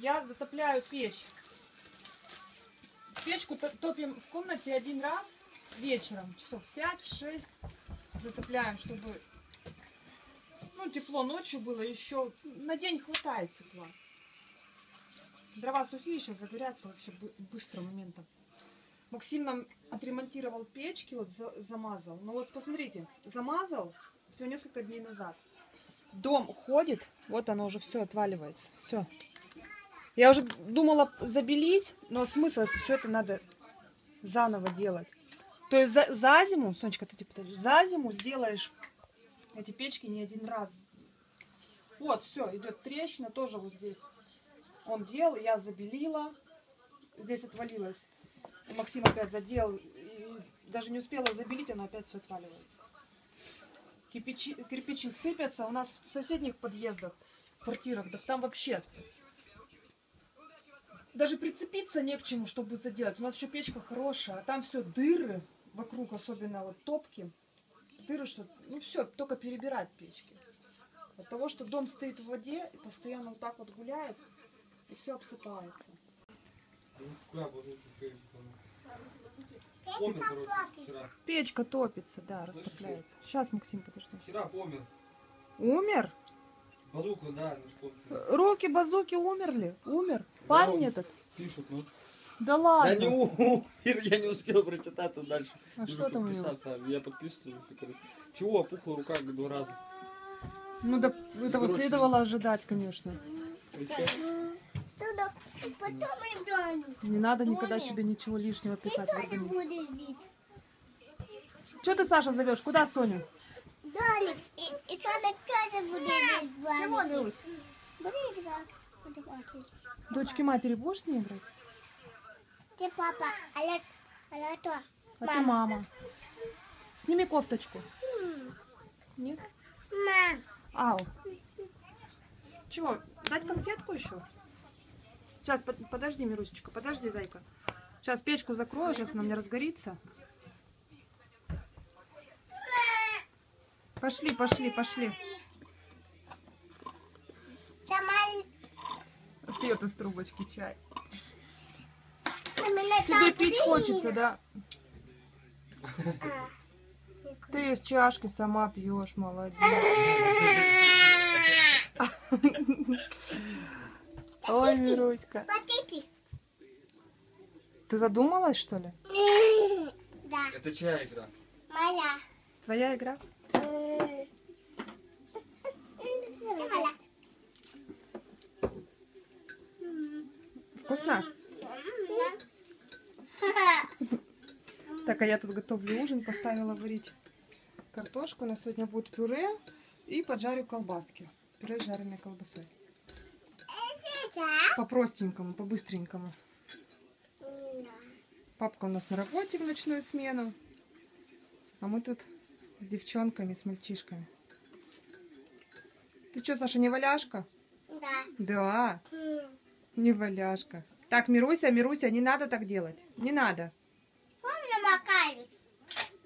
я затопляю печь. Печку топим в комнате один раз вечером, часов в 5-6 затопляем, чтобы тепло ночью было, еще на день хватает тепла. Дрова сухие, сейчас загорятся вообще быстро моментом. Максим нам отремонтировал печки, вот замазал. Ну вот посмотрите, замазал всего несколько дней назад. Дом ходит, вот оно уже все отваливается, все. Я уже думала забелить, но смысл, если все это надо заново делать. То есть за зиму, Сонечка, ты подожди, за зиму сделаешь эти печки не один раз. Вот, все, идет трещина, тоже вот здесь. Он делал, я забелила, здесь отвалилось. Максим опять задел, и даже не успела забелить, оно опять все отваливается. Кирпичи сыпятся, у нас в соседних подъездах, квартирах, так там вообще даже прицепиться не к чему, чтобы заделать. У нас еще печка хорошая, а там все дыры вокруг, особенно вот топки. Дыры, что, все, только перебирать печки. От того, что дом стоит в воде и постоянно вот так вот гуляет, и все обсыпается. Печка топится, да, растопляется. Сейчас, Максим, подожди. Вчера помер. Умер? Базуку, да. Руки базуки умерли? Умер? Парень этот? Пишут, ну. Да ладно. Я не умер, я не успел прочитать там дальше. А что там у него? Я подписываюсь, короче. Чего, опухла рука 2 раза. Ну да, этого следовало ожидать, конечно. Не надо никогда себе ничего лишнего пихать в организм. Что ты, Саша, зовешь? Куда Соню? Долик, и Соня тоже будет здесь бегать. Чего, Люсь? Буду играть. Дочки матери будешь с ней играть? Ты папа, а кто? А ты мама. Сними кофточку. Нет? Мам. Ау. Чего, дать конфетку еще? Сейчас, подожди, Мирусечка, подожди, зайка. Сейчас печку закрою, сейчас она мне разгорится. Пошли, пошли, пошли. Пьет из трубочки чай. Тебе пить хочется, да? Ты из чашки сама пьешь, молодец. Ой, Мируська. Ты задумалась, что ли? Да. Это чья игра? Моя. Твоя игра? Вкусно? Так, а я тут готовлю ужин, поставила варить картошку. У нас сегодня будет пюре и поджарю колбаски. Пюре с жареной колбасой. По-простенькому, по-быстренькому. Папка у нас на работе в ночную смену. А мы тут с девчонками, с мальчишками. Ты что, Саша, не валяшка? Да. Да. Не валяшка. Так, Мируся, Мируся, не надо так делать. Не надо. Помню, макают.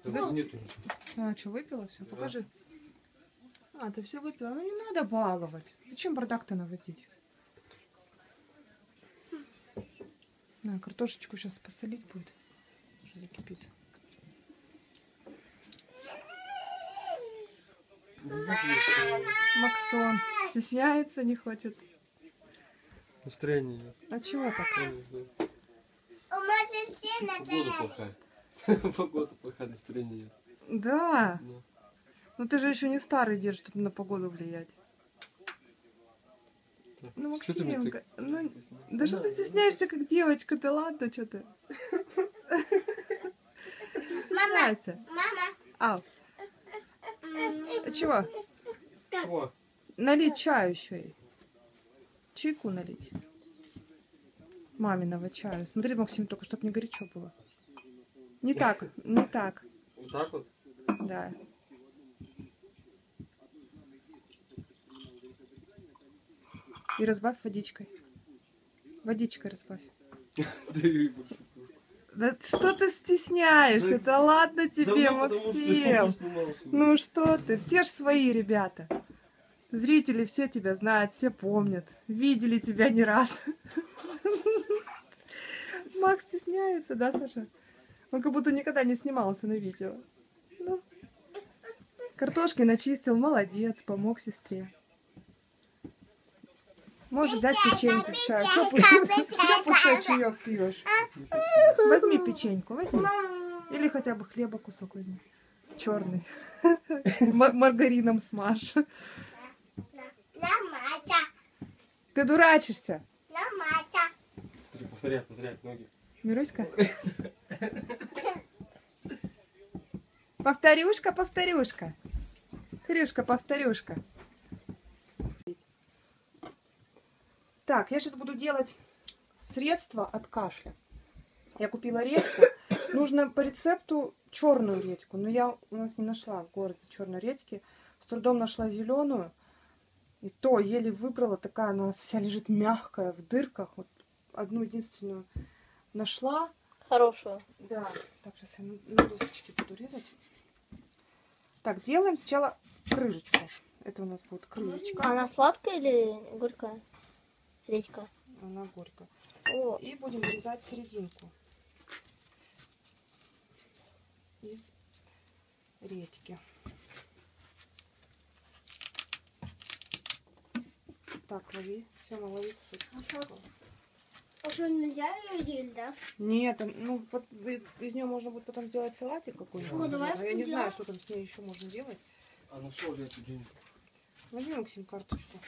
Да нету. А, что, выпила все? Покажи. А, ты все выпила? Ну, не надо баловать. Зачем бардак-то наводить? На, картошечку сейчас посолить будет. Что закипит. Максон стесняется, не хочет. Настроение нет. А чего так? У нас все на Погода плохая. Погода плохая, настроение нет. Да. Ну. Ну ты же еще не старый дед, чтобы на погоду влиять. Так, Ну, что ты мне Максимка, ну, да что ты стесняешься, как девочка, ты ладно, что ты? Стесняйся. Мама. Ау. Чего? Чего? Налить чаю еще ей. Чайку налить. Маминого чаю. Смотри, Максим, только чтобы не горячо было. Не так, не так. Вот так вот? Да. И разбавь водичкой. Водичкой разбавь. Да что ты стесняешься? Да ладно тебе, Максим. Ну что ты, все ж свои ребята. Зрители все тебя знают, все помнят. Видели тебя не раз. Макс стесняется, да, Саша? Он как будто никогда не снимался на видео. Ну. Картошки начистил, молодец, помог сестре. Можешь взять печеньку к чаю. Что пустой чаек пьешь? Возьми печеньку, возьми. Или хотя бы хлеба кусок возьми. Черный. Маргарином смажь. Ты дурачишься. Смотри, повторяй ноги. Мируська? Повторюшка, повторюшка. Хрюшка, повторюшка. Так, я сейчас буду делать средство от кашля. Я купила редьку. Нужно по рецепту черную редьку, но я у нас не нашла в городе черной редьки. С трудом нашла зеленую. И то еле выбрала. Такая она вся лежит мягкая, в дырках. Вот одну единственную нашла. Хорошую. Да. Так, сейчас я на досочке буду резать. Так, делаем сначала крышечку. Это у нас будет крышечка. Она сладкая или горькая? Редька. Она горькая. О, И будем вырезать серединку из редьки. Так, лови. Все, лови кусочек. А что, нельзя ее есть, да? Нет, ну вот из нее можно будет потом сделать салатик какой-нибудь. Ну, давай наверное. Я не знаю, сделаем. что там с ней еще можно делать. А ну что, эту деньги? Возьми, Максим, карточку.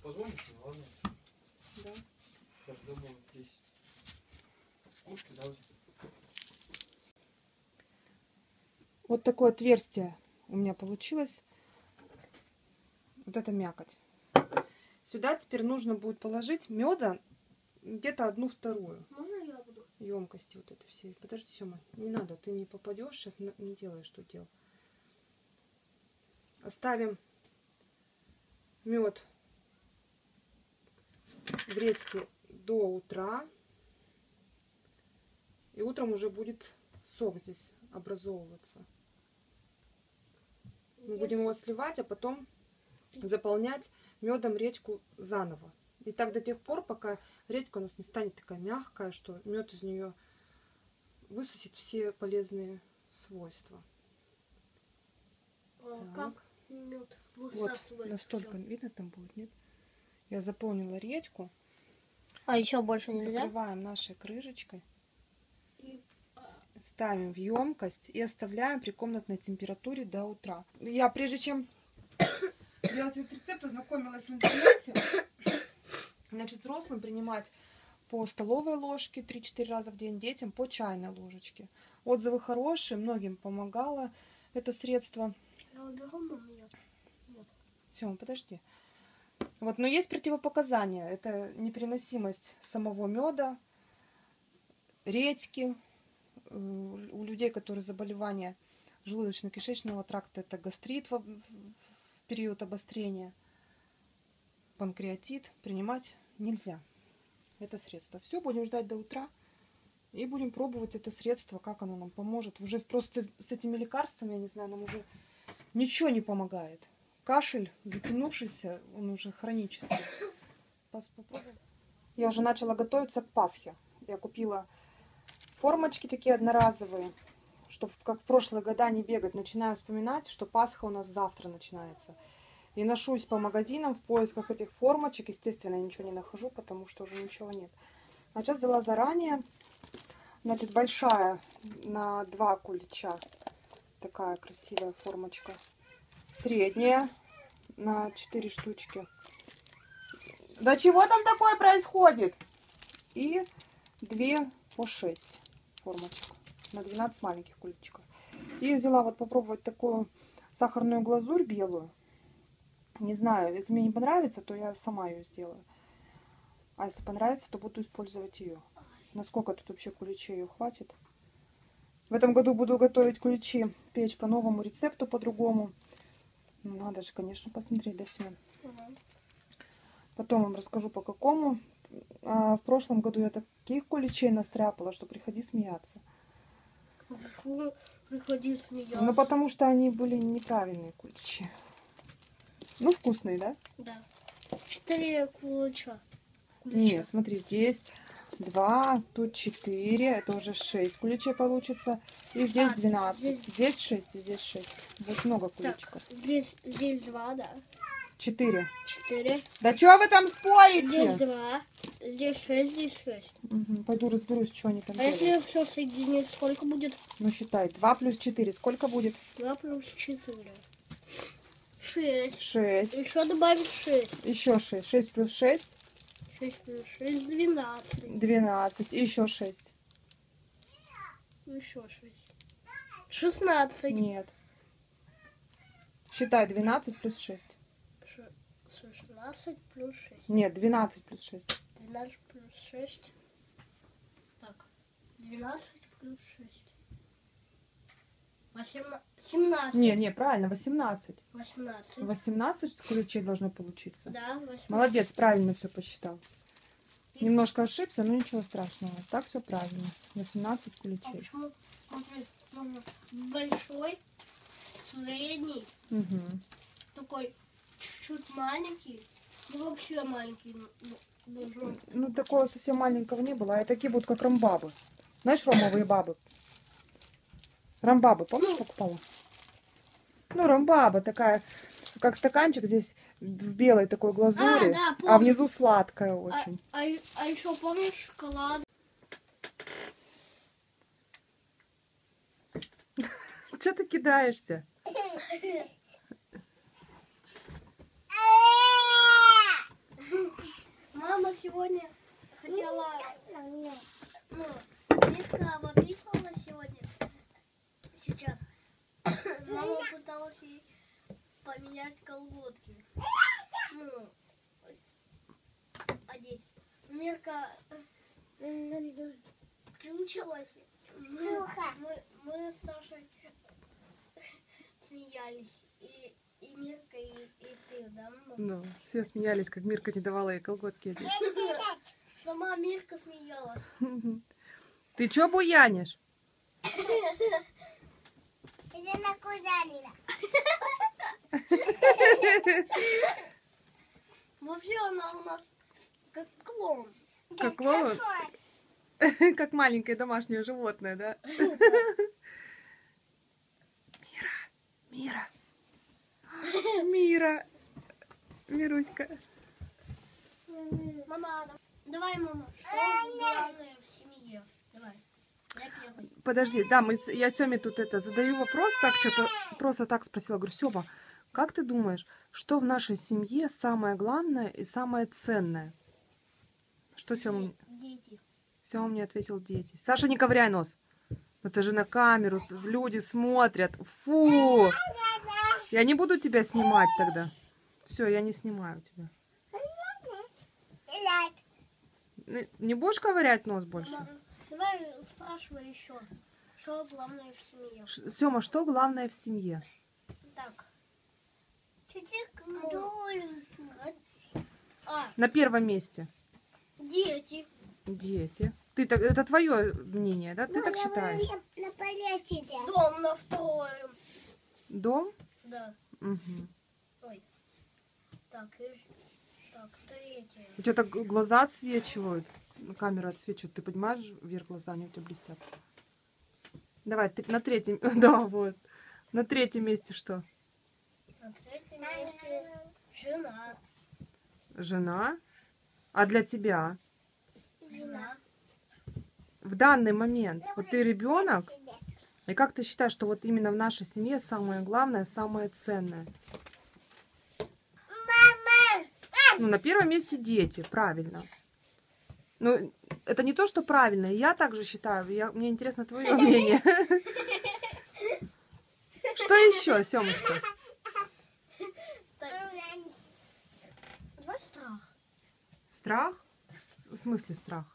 Позвоните, ладно? Да. Сейчас забыл 10. Ушки, давайте. Вот такое отверстие у меня получилось. Вот это мякоть. Сюда теперь нужно будет положить меда где-то 1/2 Можно я буду? емкости вот это все. Подожди, Сёма, не надо, ты не попадешь, сейчас не делаешь, что делал. Оставим мед в редьке до утра. И утром уже будет сок здесь образовываться. Мы будем его сливать, а потом заполнять медом редьку заново. И так до тех пор, пока редька у нас не станет такая мягкая, что мед из нее высосет все полезные свойства. А Так. как мед Вот, высасывается? настолько видно там будет, нет? Я заполнила редьку. а еще больше нельзя? Закрываем нашей крышечкой. И- Ставим в емкость и оставляем при комнатной температуре до утра. Я прежде чем делать этот рецепт, ознакомилась в интернете. Значит, взрослым принимать по столовой ложке 3-4 раза в день, детям по чайной ложечке. Отзывы хорошие, многим помогало это средство. Я уберу мед. Все, подожди. Вот, но есть противопоказания. Это непереносимость самого меда, редьки. У людей, которые заболевания желудочно-кишечного тракта, это гастрит в период обострения, панкреатит, принимать нельзя. Это средство. Все, будем ждать до утра и будем пробовать это средство, как оно нам поможет. Уже просто с этими лекарствами, я не знаю, нам уже ничего не помогает. Кашель затянувшийся, он уже хронический. Попробуем. Я уже начала готовиться к Пасхе. Я купила формочки такие одноразовые, чтобы как в прошлые года не бегать. Начинаю вспоминать, что Пасха у нас завтра начинается. И ношусь по магазинам в поисках этих формочек. Естественно, я ничего не нахожу, потому что уже ничего нет. А сейчас взяла заранее. Значит, большая на 2 кулича. Такая красивая формочка. Средняя на 4 штучки. Да чего там такое происходит? И 2 по 6 формочек. На 12 маленьких куличиков. И взяла вот попробовать такую сахарную глазурь белую. Не знаю, если мне не понравится, то я сама ее сделаю. А если понравится, то буду использовать ее. Насколько тут вообще куличей ее хватит. В этом году буду готовить куличи, печь по новому рецепту, по-другому. Ну, надо же, конечно, посмотреть, да, Семен? Потом вам расскажу, по какому. А в прошлом году я таких куличей настряпала, что приходи смеяться. Почему приходи смеяться? Ну, потому что они были неправильные куличи. Ну, вкусный, да? Да. 4 кулача. Нет, смотри, здесь 2, тут 4, это уже 6 куличей получится. И здесь 12. Здесь 6 и здесь 6. Здесь много куличиков. Здесь 2, да. 4. 4. Да что вы там Здесь спорите? 2. Здесь 6, здесь 6. Мгм, пойду разберусь, что они там А если делают. все соединить, сколько будет? Ну, считай. 2 плюс 4. Сколько будет? 2 плюс 4. 6. 6. Еще добавить 6. Еще 6. 6 плюс 6. 6 плюс 6, 12. 12. И еще 6. Еще 6. 16. Нет. Считай 12 плюс 6. 16 плюс 6. Нет, 12 плюс 6. 12 плюс 6. Так. 12 плюс 6. 17. Не, правильно, 18. 18. 18 ключей должно получиться. Да, 18. Молодец, правильно все посчитал. Немножко ошибся, но ничего страшного. Так все правильно. 18 А ключей. почему? Смотри, мама, большой, средний, Угу. такой чуть-чуть маленький, ну вообще маленький должен. Ну, такого совсем маленького не было. А такие будут как ромбабы. Знаешь, ромовые бабы? Ромбабы, помнишь, покупала? Ну, ромбаба такая, как стаканчик здесь в белой такой глазури, да, а помню. внизу сладкая очень. А еще помнишь шоколад? Че ты кидаешься? Мама сегодня хотела, Нитка выписывала сегодня, сейчас. Мама пыталась ей поменять колготки. Ну, одеть. Мирка включилась. Мы с Сашей смеялись. И Мирка, и ты, да, мама? Ну, все смеялись, как Мирка не давала ей колготки одеть. Сама Мирка смеялась. Ты чё буянишь? Это на кузанина. Вообще она у нас как клоун. Как клоун? Как маленькое домашнее животное, да? Мира. Мира. Мируська. Мама, давай, мама, что главное в семье? Давай, я первый. Подожди, да, я Сёме тут задаю вопрос, так что-то просто так спросила. Говорю, Сёма, как ты думаешь, что в нашей семье самое главное и самое ценное? Что Сёма? Дети. Сёма мне ответил дети. Саша, не ковыряй нос. Это же на камеру, люди смотрят. Фу! Я не буду тебя снимать тогда. Все, я не снимаю тебя. Не будешь ковырять нос больше? Мама, давай спрашивай еще, что главное в семье. Сёма, что главное в семье? Так. На первом месте. Дети. Дети. Это твое мнение, да? Ты так считаешь? На поле сидят. Дом на втором. Дом? Да. Угу. Ой. Так, третье. У тебя так глаза отсвечивают. Камера отсвечивает. Ты понимаешь, вверх глаза, они у тебя блестят. Давай, на третьем. Да, вот. На третьем месте что? На третьем месте жена. Жена. А для тебя? Жена. В данный момент. Вот ты ребенок. И как ты считаешь, что вот именно в нашей семье самое главное, самое ценное? Ну, на первом месте дети, правильно. Ну, это не то, что правильно. Я также считаю. Мне интересно твое мнение. Что еще, Семушка? Давай страх. Страх? В смысле страх?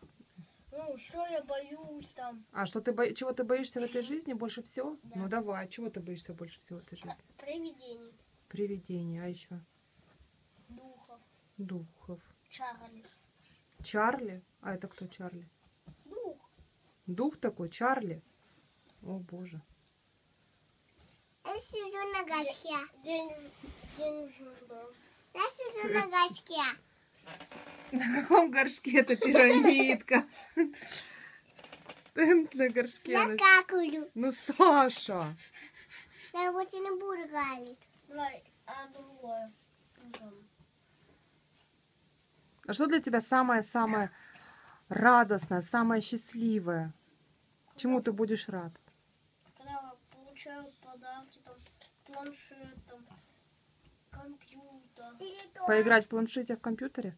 Ну, что я боюсь там. А что чего ты боишься в этой жизни больше всего? Да. Ну давай, чего ты боишься больше всего в этой жизни? Привидений. Привидения, а еще? Духов. Духов. Чарли. Чарли? А это кто Чарли? Дух. Дух такой, Чарли? О боже. Я сижу на горшке. Денежный. Я сижу на горшке. На каком горшке это пирамидка? На горшке. Я какаю. Ну, Саша. Я больше не буду галить. Давай, а другое. Ну, там. А что для тебя самое-самое радостное, самое счастливое? Чему ты будешь рад? Когда получаю подарки, там, планшет, там, компьютер. Поиграть в планшете в компьютере?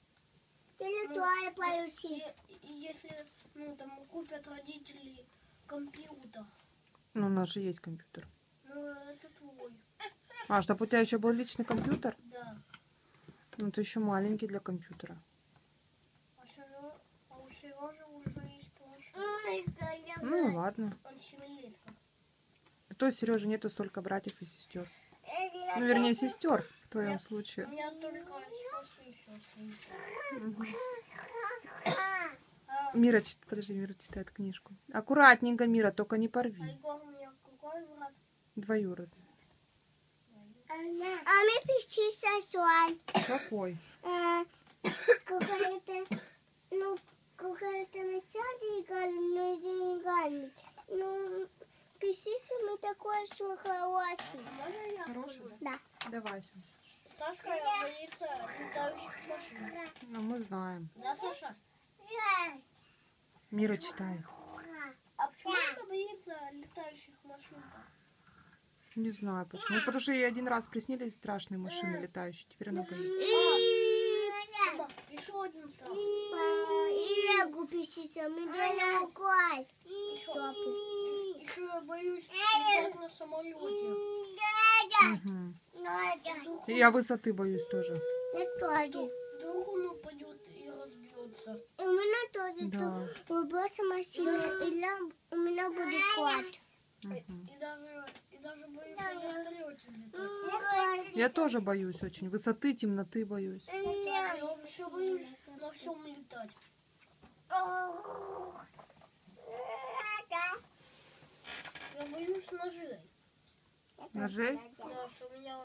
Или твоя полюси. И если, ну, там, купят родители компьютер, Ну, у нас же есть компьютер. ну, это твой. А, чтобы у тебя еще был личный компьютер? Да. Ну, ты еще маленький для компьютера. А у Сережи уже есть планшет. Ну, ладно. Он 7-летка. То Сережи нету столько братьев и сестер. Ну, вернее, сестер в твоем У случае. меня только сестры и сестры. Мгм. А Мира, подожди, Мира читает книжку. Аккуратненько, Мира, только не порви. Егор у меня какой брат? Двоюродный. А мне пишется Суан. Какой? Какая-то, ну, какая-то насадка, но деньгами. Ну, пишется мне такое, что хорошее. Можно я Хороший, скажу? Да. Давай. Сашка боится летающих машин. Ну, мы знаем. Да, Саша? Мира читает. А почему она боится летающих машин? Не знаю почему. Ну, потому что ей один раз приснились страшные машины летающие. Теперь она боится. Мама, еще один страх. И лягу пишется, мне делаю рукой. Еще я боюсь летать на самолете. Мгм. Вдруг, И я высоты боюсь тоже. Я тоже. вдруг он упадет и разбьется. И у меня тоже. Да. Выброса машины, и лям, у меня будет клад. Мгм. И даже боюсь на вертолете летать. Я тоже боюсь очень. Высоты, темноты боюсь. Я еще боюсь на всем летать. Я боюсь ножей. Ножей? Да, что меня...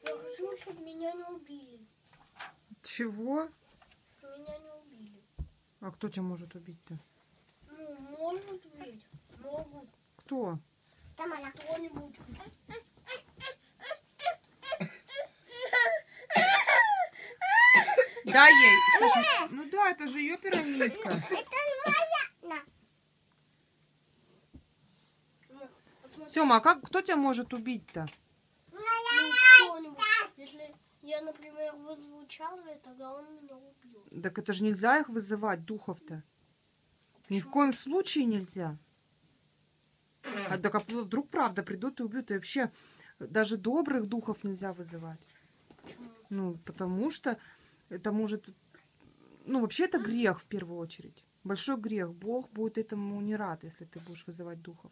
Я хочу, чтобы меня не убили. Чего? Чтобы меня не убили. А кто тебя может убить-то? Ну, может ведь. Могут. Кто? Там она. Кто-нибудь. Дай ей. Саша, ну да, это же ее пирамидка. На. Ну, посмотри, Сема, а кто тебя может убить-то? ну, кто-нибудь. Если я, например, вызову Чарли, тогда он меня убьет. Так это же нельзя их вызывать, духов-то. Ни в коем случае нельзя. А так вдруг правда придут и убьют. И вообще даже добрых духов нельзя вызывать. Почему? Ну, потому что это может... Ну, вообще это грех в первую очередь. Большой грех. Бог будет этому не рад, если ты будешь вызывать духов.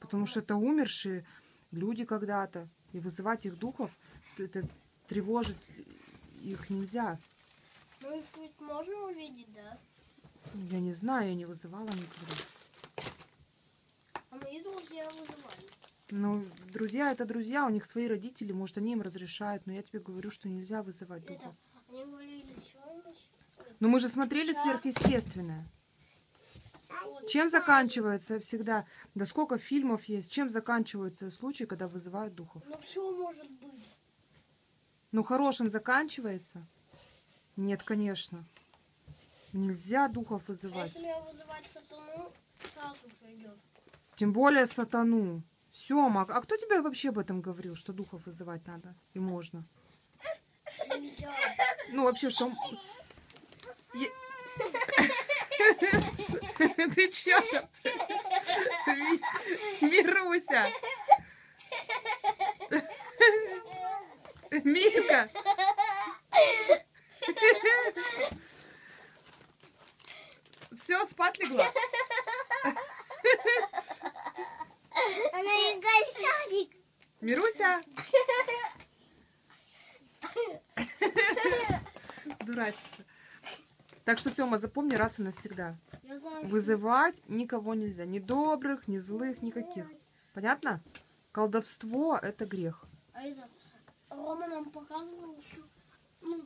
Потому что это умершие люди когда-то. И вызывать их духов, это тревожить их нельзя. Ну, их ведь можно увидеть, да? Я не знаю, я не вызывала никогда. А мои друзья вызывали. Ну, друзья это друзья, у них свои родители, может, они им разрешают, но я тебе говорю, что нельзя вызывать духов. Это, они говорили, что-нибудь. Но мы же смотрели сверхъестественное. Чем заканчивается всегда, да сколько фильмов есть, чем заканчиваются случаи, когда вызывают духов? Ну, все может быть. Ну, хорошим заканчивается? Нет, конечно. Нельзя духов А вызывать. если я вызывать сатану, сразу придет. Тем более сатану. Сёма, а кто тебе вообще об этом говорил, что духов вызывать надо и можно? Нельзя. Ну, вообще, что... Ты чё там? Мируся! Мирка! Все, спать легла? Она играет в садик. Мируся! Дурачество. Так что, Сёма, запомни раз и навсегда. Я знаю, Вызывать никого нельзя. Ни добрых, ни злых, никаких. Понятно? Колдовство — это грех. А это Рома нам показывал, что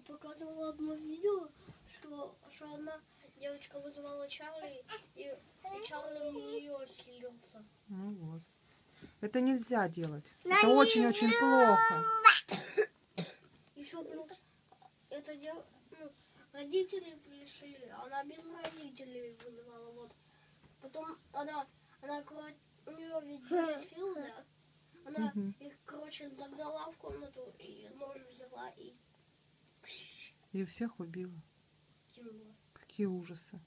показывала одно видео, что одна девочка вызывала Чарли, и Чарли у нее селился. Ну вот. Это нельзя делать. Это очень-очень плохо. Еще плюс это родители пришли, она без родителей вызывала. Вот. Потом она у нее ведь дефил, да? Она их, короче, загнала в комнату и нож взяла и И всех убила. кинула. Какие ужасы.